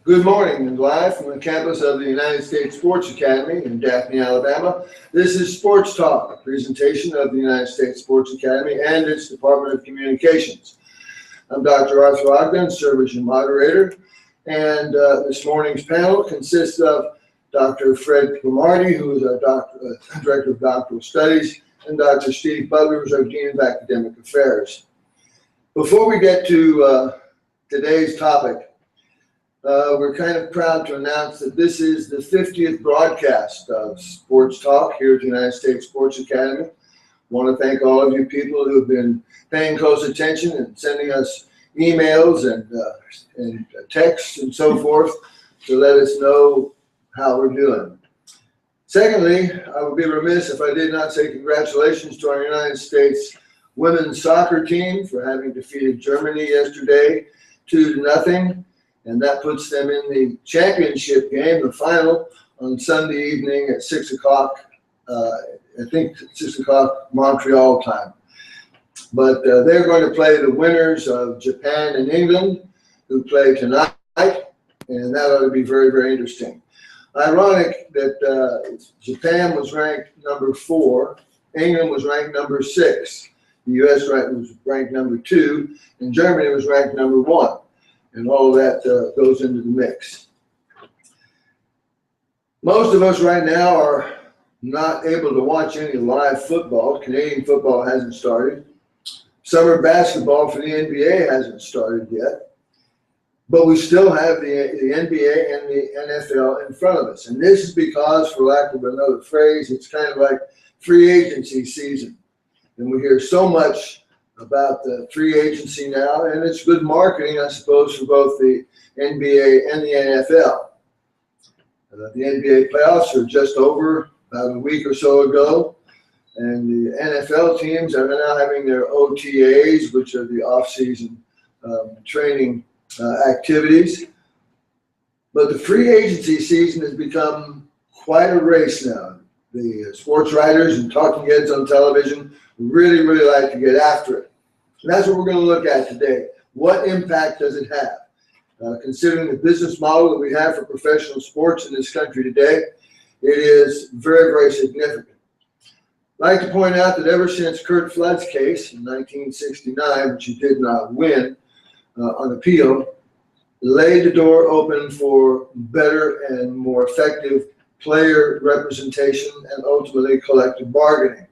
Good morning, and live from the campus of the United States Sports Academy in Daphne, Alabama. This is Sports Talk, a presentation of the United States Sports Academy and its Department of Communications. I'm Dr. Arthur Ogden, serve as your moderator, and this morning's panel consists of Dr. Fred Cromartie, who is our Director of Doctoral Studies, and Dr. Steve Butler, who is our Dean of Academic Affairs. Before we get to today's topic, we're kind of proud to announce that this is the 50th broadcast of Sports Talk here at the United States Sports Academy. I want to thank all of you people who have been paying close attention and sending us emails and texts and so forth to let us know how we're doing. Secondly, I would be remiss if I did not say congratulations to our United States women's soccer team for having defeated Germany yesterday 2-0. And that puts them in the championship game, the final, on Sunday evening at 6 o'clock, I think 6 o'clock Montreal time. But they're going to play the winners of Japan and England, who play tonight, and that ought to be very, very interesting. Ironic that Japan was ranked number 4, England was ranked number 6, the U.S. was ranked number 2, and Germany was ranked number 1. And all of that goes into the mix. Most of us right now are not able to watch any live football. Canadian football hasn't started. Summer basketball for the NBA hasn't started yet. But we still have the NBA and the NFL in front of us. And this is because, for lack of another phrase, it's kind of like free agency season. And we hear so much about the free agency now, and it's good marketing, I suppose, for both the NBA and the NFL. The NBA playoffs are just over about a week or so ago, and the NFL teams are now having their OTAs, which are the off-season training activities. But the free agency season has become quite a race now. The sports writers and talking heads on television really like to get after it. And that's what we're going to look at today. What impact does it have? Considering the business model that we have for professional sports in this country today, it is very, very significant. I'd like to point out that ever since Curt Flood's case in 1969, which he did not win on appeal, laid the door open for better and more effective player representation and ultimately collective bargaining.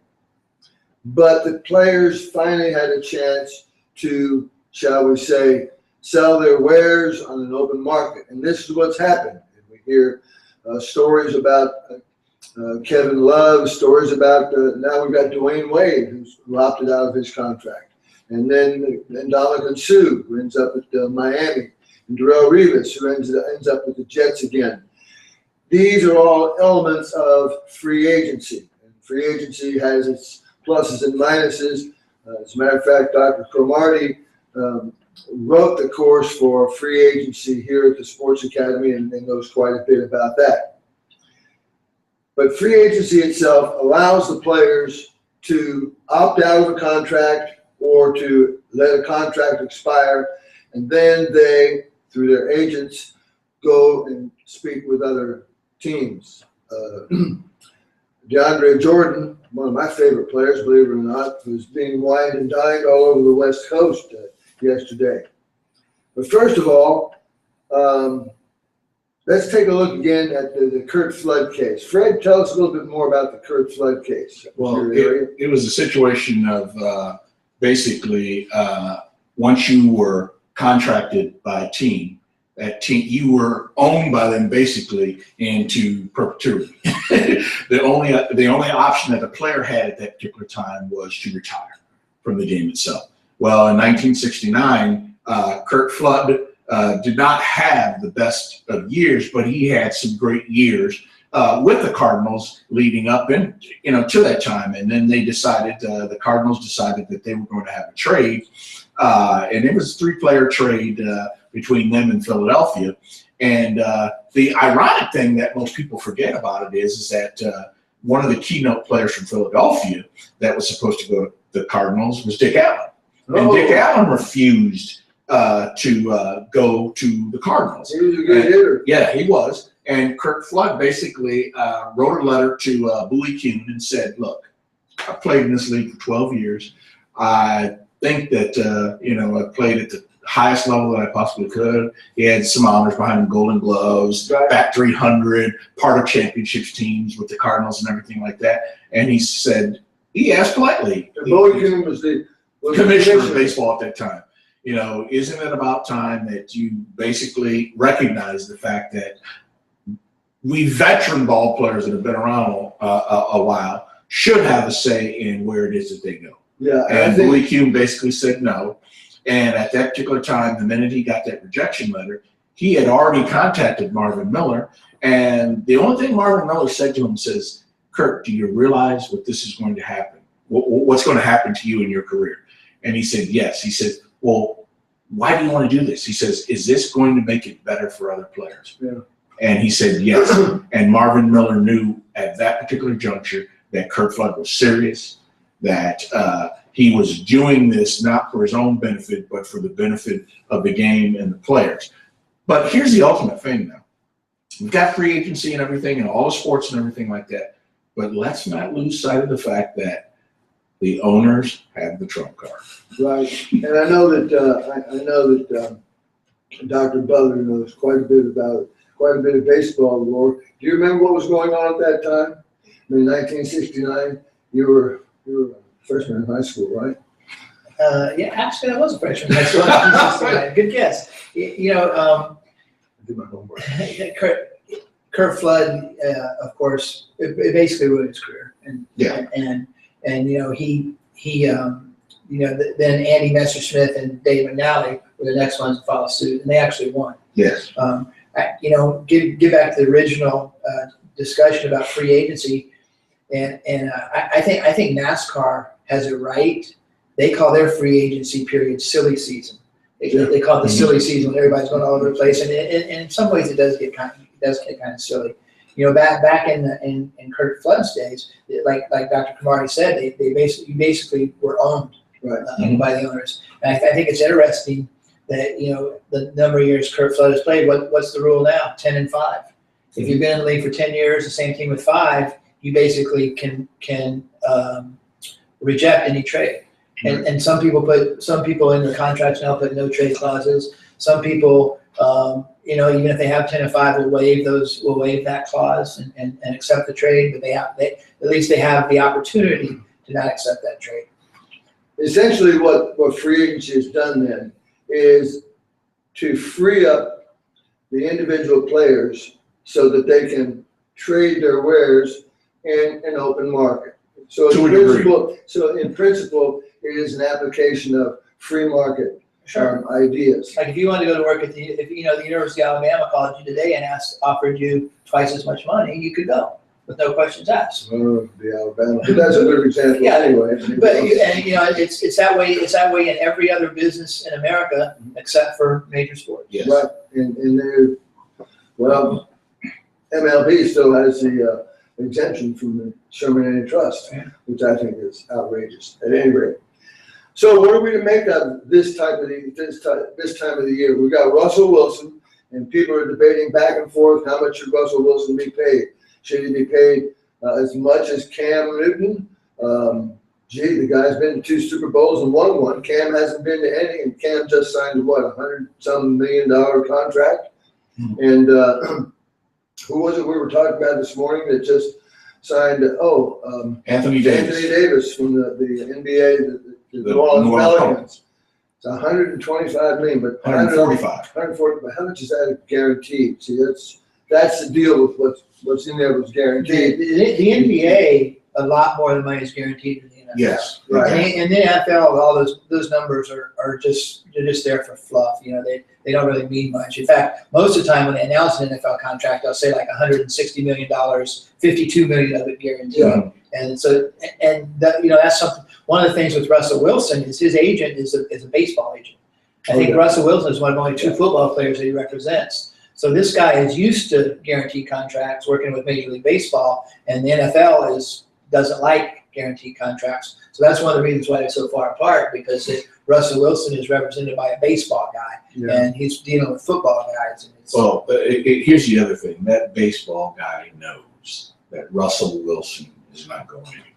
But the players finally had a chance to, shall we say, sell their wares on an open market. And this is what's happened. We hear stories about Kevin Love, stories about, now we've got Dwayne Wade, who's opted out of his contract. And then Ndamukong Suh, who ends up at Miami, and Darrelle Revis, who ends up with the Jets again. These are all elements of free agency. And free agency has its pluses and minuses. As a matter of fact, Dr. Cromartie wrote the course for free agency here at the Sports Academy and knows quite a bit about that. But free agency itself allows the players to opt out of a contract or to let a contract expire, and then they, through their agents, go and speak with other teams. DeAndre Jordan, one of my favorite players, believe it or not, was being wined and dined all over the West Coast yesterday. But first of all, let's take a look again at the Curt Flood case. Fred, tell us a little bit more about the Curt Flood case. Well, it was a situation of basically once you were contracted by a team, you were owned by them basically into perpetuity. The only option that the player had at that particular time was to retire from the game itself. Well, in 1969, Curt Flood did not have the best of years, but he had some great years with the Cardinals leading up to that time. And then they decided, the Cardinals decided that they were going to have a trade, and it was a 3-player trade between them and Philadelphia. And the ironic thing that most people forget about it is that one of the keynote players from Philadelphia that was supposed to go to the Cardinals was Dick Allen. And Dick Allen refused to go to the Cardinals. He was a good hitter. Yeah, he was. And Kirk Flood basically wrote a letter to Bowie Kuhn and said, look, I played in this league for 12 years. I think that, I played at the highest level that I possibly could. He had some honors behind him, Golden Gloves, Right. Bat 300, part of championships teams with the Cardinals and everything like that. And he said, he asked politely. Bowie Kuhn was the commissioner of baseball at that time. Isn't it about time that you basically recognize the fact that we veteran ball players that have been around a while should have a say in where it is that they go? Yeah, and Bowie Kuhn basically said no. And at that particular time, the minute he got that rejection letter, he had already contacted Marvin Miller. And the only thing Marvin Miller said to him says, Kirk, do you realize what this is going to happen? What's going to happen to you in your career? And he said, yes. He said, well, why do you want to do this? He says, is this going to make it better for other players? Yeah. And he said, yes. And Marvin Miller knew at that particular juncture that Kirk Flood was serious, that he was doing this not for his own benefit, but for the benefit of the game and the players. But here's the ultimate thing now. We've got free agency and everything and all the sports and everything like that. But let's not lose sight of the fact that the owners have the trump card. Right. And I know that Dr. Butler knows quite a bit about it, quite a bit of baseball lore. Do you remember what was going on at that time? In 1969, you were a freshman in high school, right? Yeah, actually, I was a freshman in high school. 1969. Good guess. I did my homework. Kurt Flood, of course, it basically ruined his career, and Yeah. and then Andy Messersmith and Dave McNally were the next ones to follow suit, and they actually won. Yes. Get back to the original discussion about free agency, and I think NASCAR has it right. They call their free agency period silly season. They call it the silly season when everybody's going all over the place, and in some ways it does get kind of silly. Back in Kurt Flood's days, like Dr. Kamari said, you basically were owned by the owners. And I think it's interesting that the number of years Kurt Flood has played. What's the rule now? 10-5. If you've been in the league for 10 years, the same team with 5, you basically can reject any trade. And some people in their contracts now put no trade clauses. Some people, even if they have 10-5, will waive that clause and accept the trade. But at least they have the opportunity to not accept that trade. Essentially, what free agency has done then is to free up the individual players so that they can trade their wares in an open market. So in principle, it is an application of free market ideas. Like if you wanted to go to work at the University of Alabama called you today and offered you twice as much money, you could go with no questions asked. The Alabama, but that's a good example. Yeah, anyway. But it's that way. It's that way in every other business in America except for major sports. Yes. Right, and MLB still has the exemption from the Sherman Antitrust, which I think is outrageous. At any rate, so what are we to make of this time of the year? We've got Russell Wilson, and people are debating back and forth how much should Russell Wilson be paid. Should he be paid as much as Cam Newton? The guy's been to 2 Super Bowls and won one. Cam hasn't been to any, and Cam just signed a $100-some million contract. Mm-hmm. And who was it we were talking about this morning that just signed? Anthony Davis. Anthony Davis from the NBA, the New Orleans Pelicans. It's $125 million, but 145. 140. But how much is that guaranteed? See, that's the deal with what's in there was guaranteed. The NBA, a lot more of the money is guaranteed in the NFL. Yes, right. And the NFL, all those numbers are just there for fluff. They don't really mean much. In fact, most of the time when they announce an NFL contract, they'll say like $160 million, $52 million of it guaranteed. Yeah. And so, that's something. One of the things with Russell Wilson is his agent is a baseball agent. I think Russell Wilson is one of only 2 football players that he represents. So this guy is used to guaranteed contracts, working with Major League Baseball, and the NFL doesn't like guaranteed contracts. So that's one of the reasons why they're so far apart, because Russell Wilson is represented by a baseball guy, Yeah. and he's dealing with football guys. And it's, Well, here's the other thing. That baseball guy knows that Russell Wilson is not going anywhere.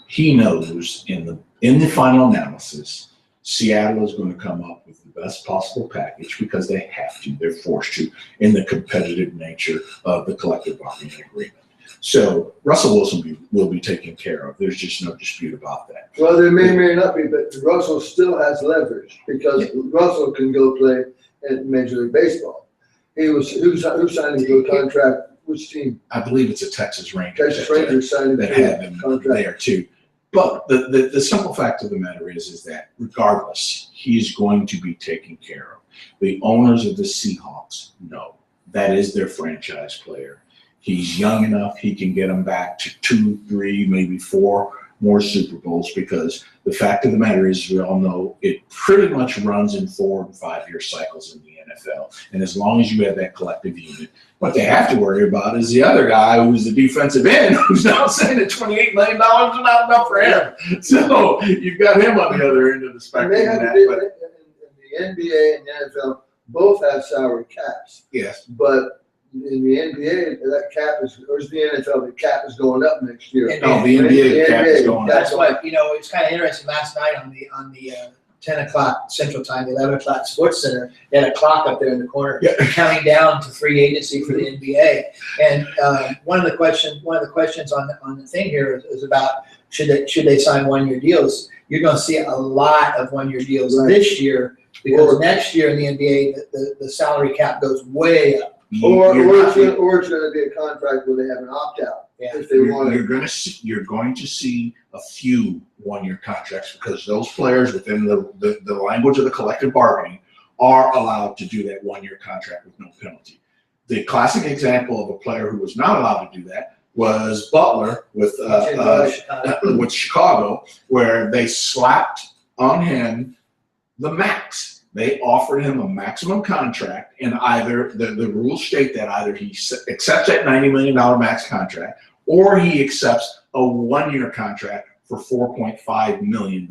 He knows in the final analysis, Seattle is going to come up with the best possible package because they have to. They're forced to in the competitive nature of the collective bargaining agreement. So Russell Wilson will be taken care of. There's just no dispute about that. Well, there may not be, but Russell still has leverage because Russell can go play in Major League Baseball. Who signed him to a contract? Which team? I believe it's a Texas Rangers. Texas Rangers signed him that to have a him contract. there too. But the simple fact of the matter is that regardless, he's going to be taken care of. The owners of the Seahawks know that is their franchise player. He's young enough, he can get them back to 2, 3, maybe 4 more Super Bowls because the fact of the matter is we all know it pretty much runs in 4 and 5 year cycles in the NFL. And as long as you have that collective unit, what they have to worry about is the other guy who's the defensive end who's now saying that $28 million is not enough for him. So you've got him on the other end of the And spectrum. they have in the NBA and the NFL both have salary caps. Yes. But in the NBA, that cap is, or is the NFL, the cap is going up next year. No, the NBA cap is going up. that's what it's kind of interesting. Last night on the 10 o'clock Central Time, the 11 o'clock Sports Center, they had a clock up there in the corner counting down to free agency for the NBA. And one of the questions on the thing here is about should they sign 1-year deals. You're going to see a lot of 1-year deals this year because next year in the NBA the salary cap goes way up. Or it's going to be a contract where they have an opt-out if they want it. You're going to see a few 1-year contracts because those players within the language of the collective bargaining are allowed to do that 1-year contract with no penalty. The classic example of a player who was not allowed to do that was Butler with Chicago, where they slapped on him the max. They offered him a maximum contract, and either the rules state that either he accepts that $90 million max contract or he accepts a 1-year contract for $4.5 million,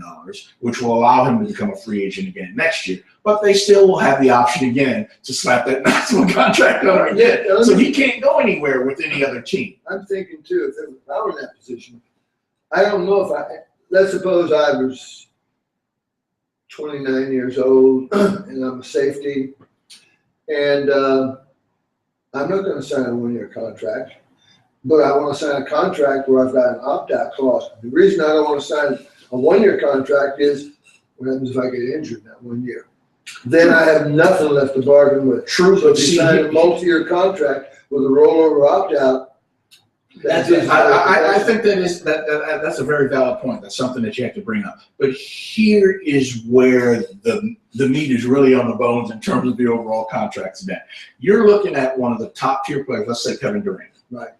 which will allow him to become a free agent again next year. But they still will have the option again to slap that maximum contract on him again. So he can't go anywhere with any other team. I'm thinking too, if I were in that position, I don't know let's suppose I was 29 years old and I'm a safety and I'm not going to sign a 1-year contract, but I want to sign a contract where I've got an opt-out clause. The reason I don't want to sign a 1-year contract is what happens if I get injured in that 1 year? Then I have nothing left to bargain with. True. So if you sign a multi-year contract with a rollover opt-out, I think that's a very valid point. That's something that you have to bring up. But here is where the meat is really on the bones in terms of the overall contracts net. You're looking at one of the top tier players, let's say Kevin Durant. Right.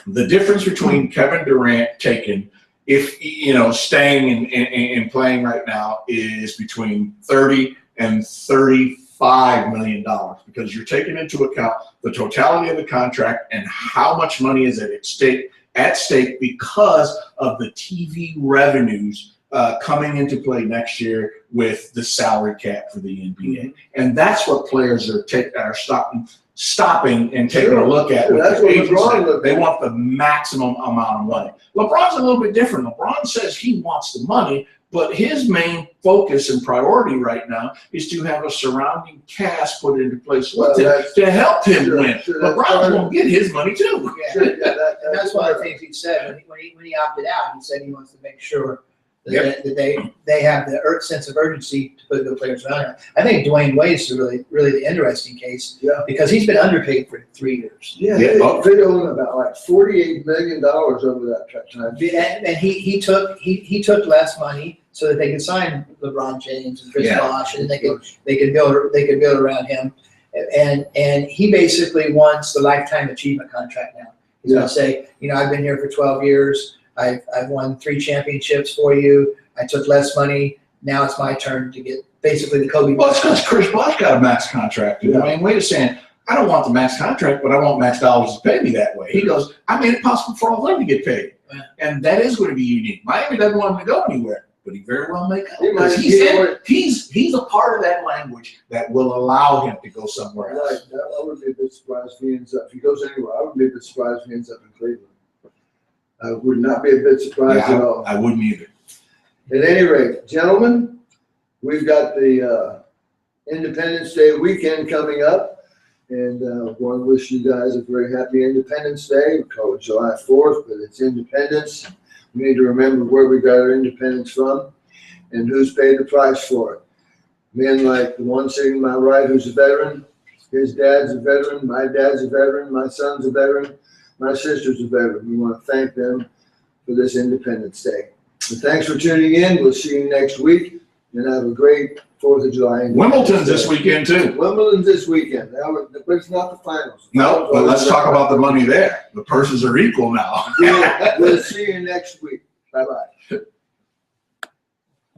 The difference between Kevin Durant taking, staying and playing right now is between $30 and $35 million because you're taking into account the totality of the contract and how much money is at stake because of the TV revenues coming into play next year with the salary cap for the NBA. And that's what players are stopping and taking a look at. That's what LeBron they want the maximum amount of money. LeBron's a little bit different. LeBron says he wants the money, but his main focus and priority right now is to have a surrounding cast put into place with him to help him win. LeBron's going to get his money too. And that's one of the things he said when he opted out. He said he wants to make sure that they have the sense of urgency to put good players around him. I think Dwayne Wade's really the interesting case because he's been underpaid for 3 years. They own about like $48 million over that time. And he took less money so that they could sign LeBron James and Chris Bosh, and they could build around him. And he basically wants the lifetime achievement contract now. He's going to say, I've been here for 12 years. I've won 3 championships for you. I took less money. Now it's my turn to get basically the Kobe. Well, it's because Chris Bosh got a max contract. I mean, Wade is saying, I don't want the max contract, but I want max dollars to pay me that way. He goes, I made it possible for all of them to get paid. And that is going to be unique. Miami doesn't want him to go anywhere. but he very well may go. He might Because he be said more- he's a part of that language that will allow him to go somewhere Right, else. I would be a bit surprised if he ends up, if he goes anywhere, I would be a bit surprised if he ends up in Cleveland. I would not be a bit surprised at Yeah, all. I wouldn't either. At any rate, gentlemen, we've got the Independence Day weekend coming up, and want to wish you guys a very happy Independence Day. We call it July 4th, but it's Independence. We need to remember where we got our independence from and who's paid the price for it. Men like the one sitting to my right who's a veteran, his dad's a veteran, my dad's a veteran, my son's a veteran, my sister's a veteran. We want to thank them for this Independence Day. And thanks for tuning in. We'll see you next week, and have a great 4th of July. Wimbledon's this weekend too. Wimbledon's this weekend, but it's not the finals. No, but let's talk about the money there. The purses are equal now. We'll see you next week. Bye-bye.